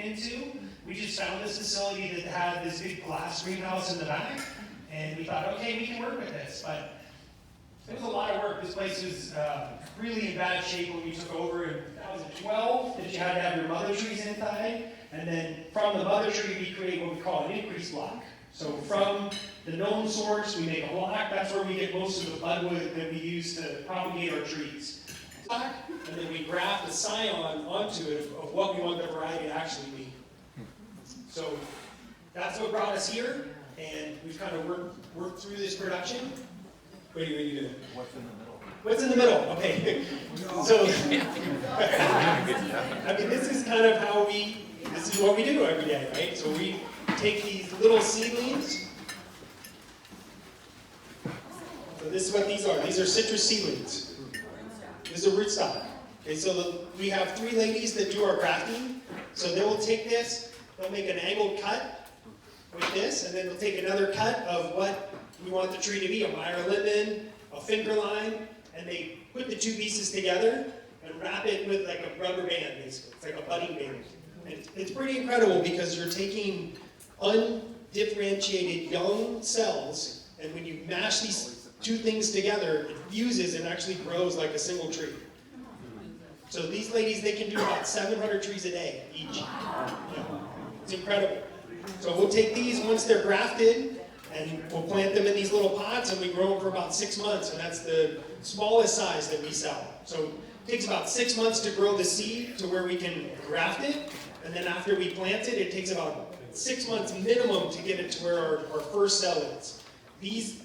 into. We just found this facility that had this big glass greenhouse in the back, and we thought, okay, we can work with this. But it was a lot of work. This place was really in bad shape when we took over in 2012, that you had to have your mother trees inside. And then from the mother tree, we create what we call an increase block. So from the known source, we make a block. That's where we get most of the budwood that we use to propagate our trees. And then we graft a scion onto it of what we want the variety to actually be. So that's what brought us here, and we've kind of worked through this production. What are you doing? What's in the middle? What's in the middle? Okay. So, I mean, this is kind of how this is what we do every day, right? So we take these little seedlings. So this is what these are. These are citrus seedlings. This is a rootstock. Okay, so we have 3 ladies that do our grafting. So they will take this, they'll make an angled cut with this, and then they'll take another cut of what we want the tree to be, a Meyer lemon, a finger line, and they put the 2 pieces together and wrap it with like a rubber band, basically. It's like a budding band. And it's pretty incredible because you're taking undifferentiated young cells, and when you mash these 2 things together, it fuses and actually grows like a single tree. So these ladies, they can do about 700 trees a day each. Yeah. It's incredible. So we'll take these once they're grafted, and we'll plant them in these little pots, and we grow them for about 6 months, and that's the smallest size that we sell. So it takes about 6 months to grow the seed to where we can graft it, and then after we plant it, it takes about 6 months minimum to get it to where our first cell is.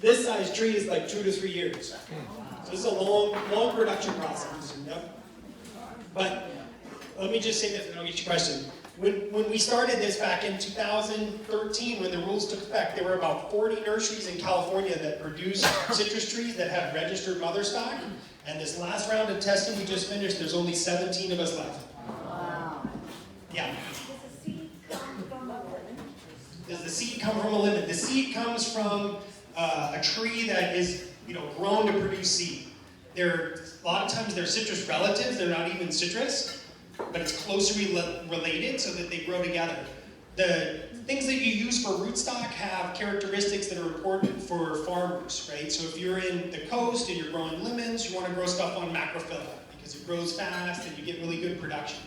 This size tree is like 2 to 3 years. So this is a long production process. Yep. But let me just say this, and I'll get your question. When we started this back in 2013, when the rules took effect, there were about 40 nurseries in California that produced citrus trees that had registered mother stock. And this last round of testing we just finished, there's only 17 of us left. Wow. Yeah. Does the seed come from a lemon? Does the seed come from a lemon? The seed comes from a tree that is, grown to produce seed. A lot of times they're citrus relatives. They're not even citrus, but it's closely related so that they grow together. The things that you use for rootstock have characteristics that are important for farmers, right? So if you're in the coast and you're growing lemons, you want to grow stuff on macrophylla because it grows fast and you get really good production.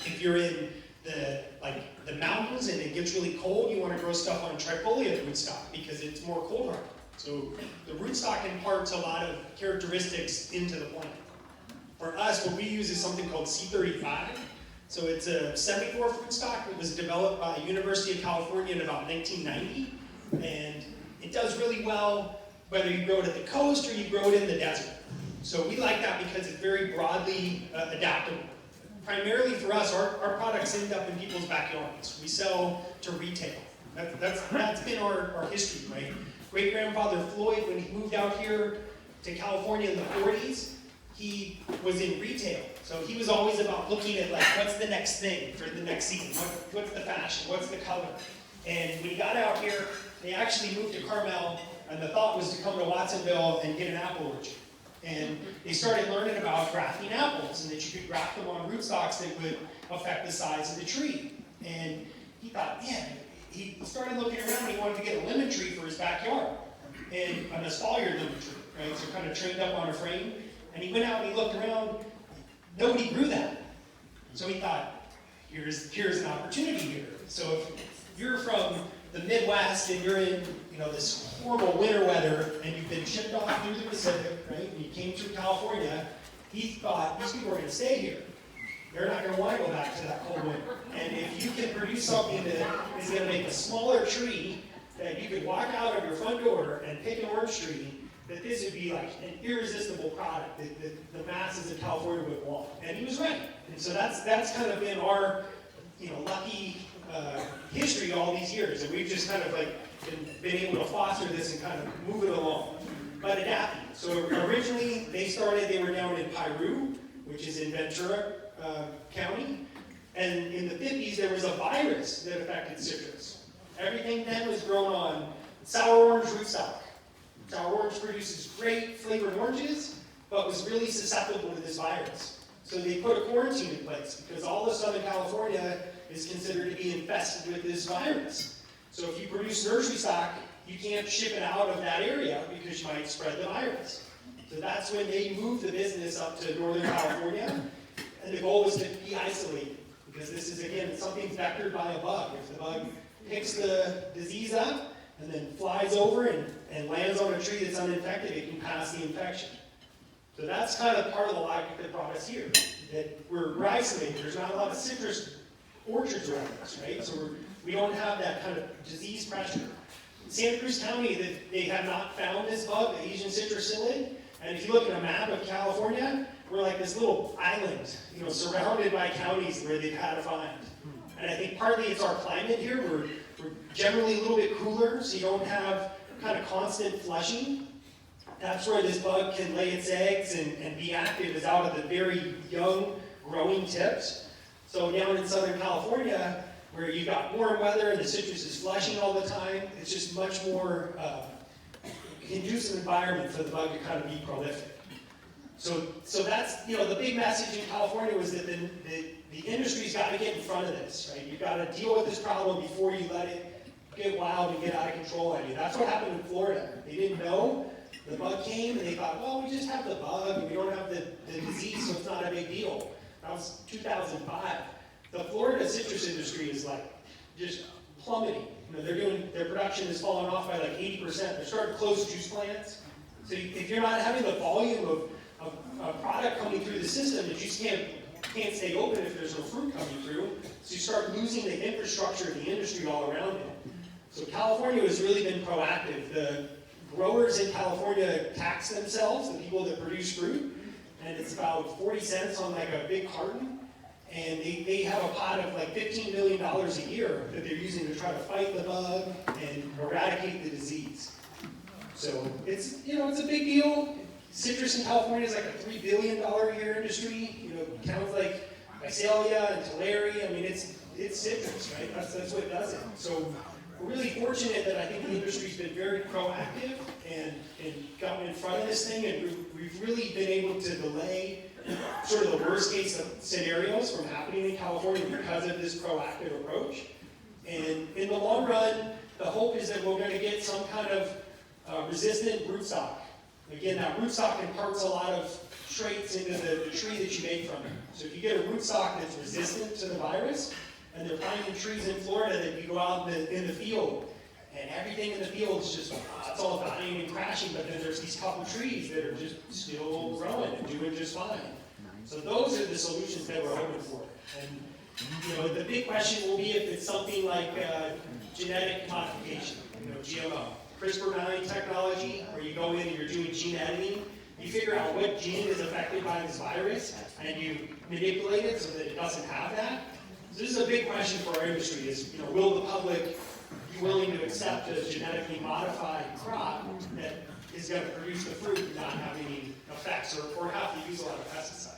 If you're in the mountains and it gets really cold, you want to grow stuff on trifoliate rootstock because it's more cold hardy. So the rootstock imparts a lot of characteristics into the plant. For us, what we use is something called C35. So it's a 74 rootstock that was developed by the University of California in about 1990. And it does really well whether you grow it at the coast or you grow it in the desert. So we like that because it's very broadly adaptable. Primarily for us, our products end up in people's backyards. We sell to retail. That's been our history, right? Great-grandfather Floyd, when he moved out here to California in the 40s, he was in retail. So he was always about looking at what's the next thing for the next season? What's the fashion? What's the color? And when he got out here, they actually moved to Carmel, and the thought was to come to Watsonville and get an apple orchard. And they started learning about grafting apples, and that you could graft them on rootstocks that would affect the size of the tree. And he thought, man, he started looking around and he wanted to get a lemon tree for his backyard, and an espalier lemon tree, right? So kind of trained up on a frame. And he went out and he looked around, nobody grew that. So he thought, here's an opportunity here. So if you're from the Midwest and you're in this horrible winter weather and you've been shipped off through the Pacific, right? And you came through California, he thought, these people are going to stay here. They're not going to want to go back to that cold winter. And if you can produce something that is going to make a smaller tree that you could walk out of your front door and pick an orange tree, that this would be like an irresistible product that the masses of California would want. And he was right. And so that's kind of been our lucky history all these years. And we've just kind of been able to foster this and kind of move it along. But adapting. So originally they were down in Piru, which is in Ventura County. And in the 50s, there was a virus that affected citrus. Everything then was grown on sour orange rootstock. Sour orange produces great flavored oranges, but was really susceptible to this virus. So they put a quarantine in place because all of Southern California is considered to be infested with this virus. So if you produce nursery stock, you can't ship it out of that area because you might spread the virus. So that's when they moved the business up to Northern California, and the goal was to be isolated, because this is, again, something vectored by a bug. If the bug picks the disease up and then flies over and lands on a tree that's uninfected, it can pass the infection. So that's kind of part of the logic that brought us here, that we're isolated. There's not a lot of citrus orchards around us, right? So we don't have that kind of disease pressure. In Santa Cruz County, they have not found this bug, the Asian citrus psyllid. And if you look at a map of California, we're like this little island, surrounded by counties where they've had a find. And I think partly it's our climate here. We're generally a little bit cooler, so you don't have kind of constant flushing. That's where this bug can lay its eggs and be active, is out of the very young growing tips. So down in Southern California, where you've got warm weather and the citrus is flushing all the time, it's just much more conducive environment for the bug to kind of be prolific. So that's, the big message in California was that the industry's got to get in front of this, right? You've got to deal with this problem before you let it get wild and get out of control on you. That's what happened in Florida. They didn't know. The bug came and they thought, well, we just have the bug and we don't have the disease, so it's not a big deal. That was 2005. The Florida citrus industry is like just plummeting. Their production has fallen off by like 80%. They're starting to close juice plants. So if you're not having the volume of product coming through the system, the juice can't stay open if there's no fruit coming through. So you start losing the infrastructure of the industry all around it. So California has really been proactive. The growers in California tax themselves, the people that produce fruit, and it's about 40 cents on like a big carton. And they have a pot of like $15 million a year that they're using to try to fight the bug and eradicate the disease. So it's a big deal. Citrus in California is like a $3 billion a year industry. Towns like Visalia and Tulare, I mean, it's citrus, right? That's what does it. So we're really fortunate that I think the industry's been very proactive and gotten in front of this thing, and we've really been able to delay sort of the worst case scenarios from happening in California because of this proactive approach. And in the long run, the hope is that we're going to get some kind of resistant rootstock. Again, that rootstock imparts a lot of traits into the tree that you make from it. So if you get a rootstock that's resistant to the virus, and they're finding trees in Florida that you go out in the field, and everything in the field is just, it's all dying and crashing, but then there's these couple trees that are just still growing and doing just fine. So those are the solutions that we're hoping for. And the big question will be if it's something like genetic modification, GMO. CRISPR-9 technology, where you go in and you're doing gene editing, you figure out what gene is affected by this virus, and you manipulate it so that it doesn't have that. So this is a big question for our industry, is will the public be willing to accept a genetically modified crop that is going to produce the fruit and not have any effects or have to use a lot of pesticides?